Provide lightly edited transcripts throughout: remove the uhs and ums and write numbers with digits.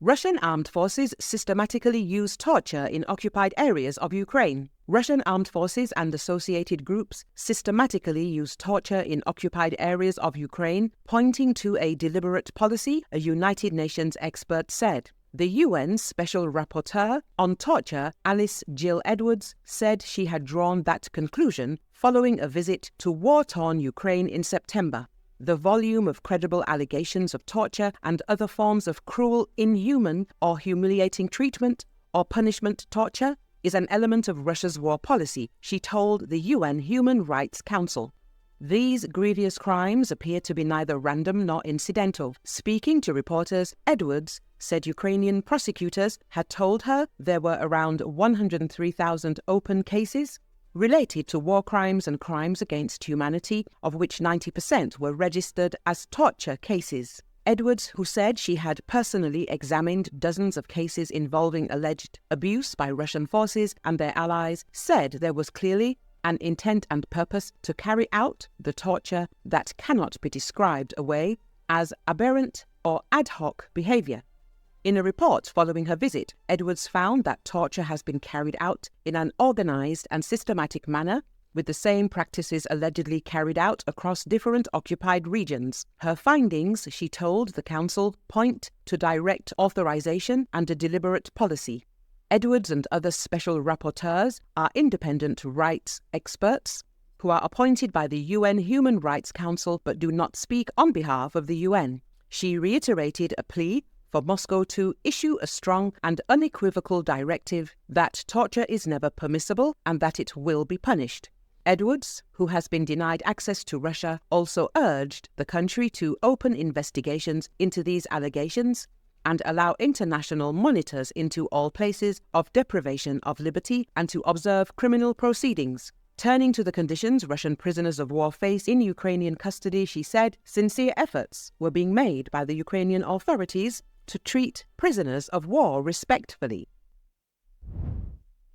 Russian armed forces systematically use torture in occupied areas of Ukraine. Russian armed forces and associated groups systematically use torture in occupied areas of Ukraine, pointing to a deliberate policy, a United Nations expert said. The UN's Special Rapporteur on Torture, Alice Jill Edwards, said she had drawn that conclusion following a visit to war-torn Ukraine in September. The volume of credible allegations of torture and other forms of cruel, inhuman, or humiliating treatment or punishment torture is an element of Russia's war policy, she told the UN Human Rights Council. These grievous crimes appear to be neither random nor incidental. Speaking to reporters, Edwards said Ukrainian prosecutors had told her there were around 103,000 open cases related to war crimes and crimes against humanity, of which 90% were registered as torture cases. Edwards, who said she had personally examined dozens of cases involving alleged abuse by Russian forces and their allies, said there was clearly an intent and purpose to carry out the torture that cannot be described away as aberrant or ad hoc behavior. In a report following her visit, Edwards found that torture has been carried out in an organized and systematic manner, with the same practices allegedly carried out across different occupied regions. Her findings, she told the Council, point to direct authorization and a deliberate policy. Edwards and other special rapporteurs are independent rights experts who are appointed by the UN Human Rights Council but do not speak on behalf of the UN. She reiterated a plea for Moscow to issue a strong and unequivocal directive that torture is never permissible and that it will be punished. Edwards, who has been denied access to Russia, also urged the country to open investigations into these allegations and allow international monitors into all places of deprivation of liberty and to observe criminal proceedings. Turning to the conditions Russian prisoners of war face in Ukrainian custody, she said sincere efforts were being made by the Ukrainian authorities to treat prisoners of war respectfully.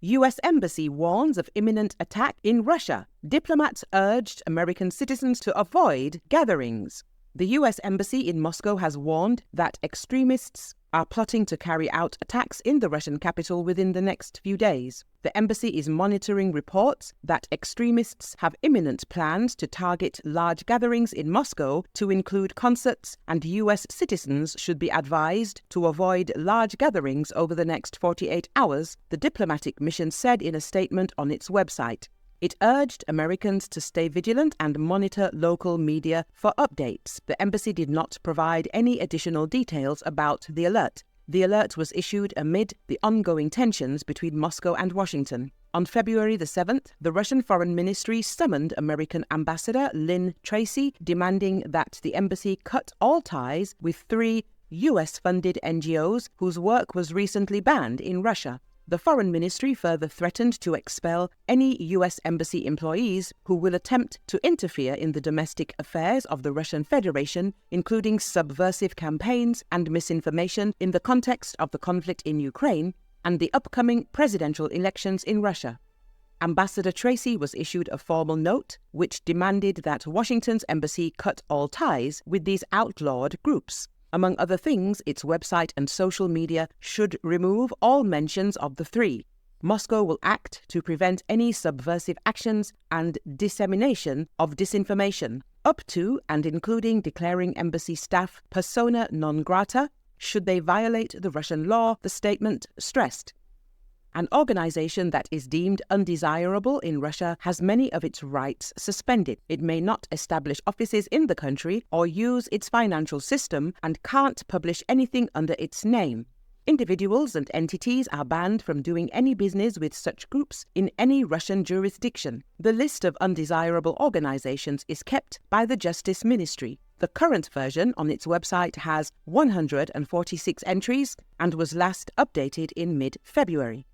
U.S. Embassy warns of imminent attack in Russia. Diplomats urged American citizens to avoid gatherings. The U.S. Embassy in Moscow has warned that extremists are plotting to carry out attacks in the Russian capital within the next few days. The embassy is monitoring reports that extremists have imminent plans to target large gatherings in Moscow to include concerts, and U.S. citizens should be advised to avoid large gatherings over the next 48 hours, the diplomatic mission said in a statement on its website. It urged Americans to stay vigilant and monitor local media for updates. The embassy did not provide any additional details about the alert. The alert was issued amid the ongoing tensions between Moscow and Washington. On February the 7th, the Russian Foreign Ministry summoned American Ambassador Lynn Tracy, demanding that the embassy cut all ties with 3 U.S.-funded NGOs whose work was recently banned in Russia. The Foreign Ministry further threatened to expel any U.S. embassy employees who will attempt to interfere in the domestic affairs of the Russian Federation, including subversive campaigns and misinformation in the context of the conflict in Ukraine and the upcoming presidential elections in Russia. Ambassador Tracy was issued a formal note which demanded that Washington's embassy cut all ties with these outlawed groups. Among other things, its website and social media should remove all mentions of the 3. Moscow will act to prevent any subversive actions and dissemination of disinformation, up to and including declaring embassy staff persona non grata should they violate the Russian law, the statement stressed. An organization that is deemed undesirable in Russia has many of its rights suspended. It may not establish offices in the country or use its financial system and can't publish anything under its name. Individuals and entities are banned from doing any business with such groups in any Russian jurisdiction. The list of undesirable organizations is kept by the Justice Ministry. The current version on its website has 146 entries and was last updated in mid-February.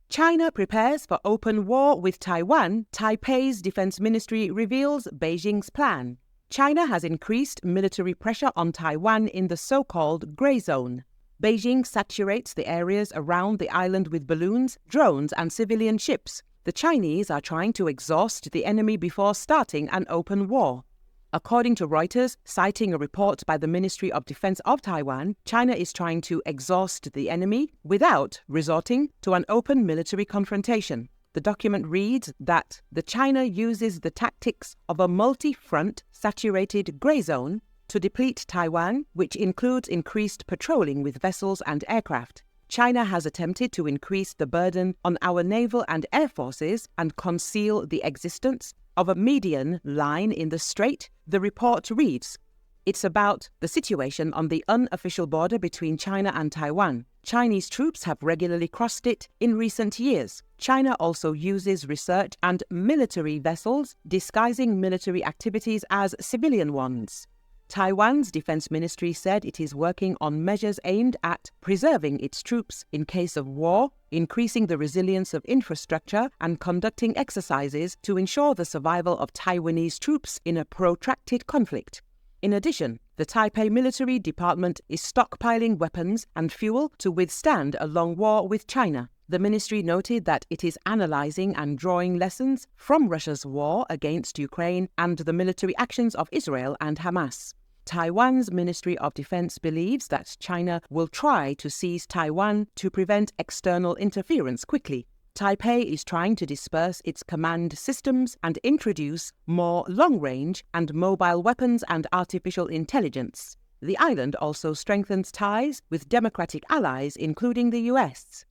China prepares for open war with Taiwan. Taipei's defense ministry reveals Beijing's plan. China has increased military pressure on Taiwan in the so-called grey zone. Beijing saturates the areas around the island with balloons, drones, and civilian ships. The Chinese are trying to exhaust the enemy before starting an open war. According to Reuters, citing a report by the Ministry of Defense of Taiwan, China is trying to exhaust the enemy without resorting to an open military confrontation. The document reads that the China uses the tactics of a multi-front saturated grey zone to deplete Taiwan, which includes increased patrolling with vessels and aircraft. China has attempted to increase the burden on our naval and air forces and conceal the existence of a median line in the strait, the report reads. It's about the situation on the unofficial border between China and Taiwan. Chinese troops have regularly crossed it in recent years. China also uses research and military vessels, disguising military activities as civilian ones. Taiwan's defense ministry said it is working on measures aimed at preserving its troops in case of war, increasing the resilience of infrastructure, and conducting exercises to ensure the survival of Taiwanese troops in a protracted conflict. In addition, the Taipei Military Department is stockpiling weapons and fuel to withstand a long war with China. The ministry noted that it is analyzing and drawing lessons from Russia's war against Ukraine and the military actions of Israel and Hamas. Taiwan's Ministry of Defense believes that China will try to seize Taiwan to prevent external interference quickly. Taipei is trying to disperse its command systems and introduce more long-range and mobile weapons and artificial intelligence. The island also strengthens ties with democratic allies, including the US.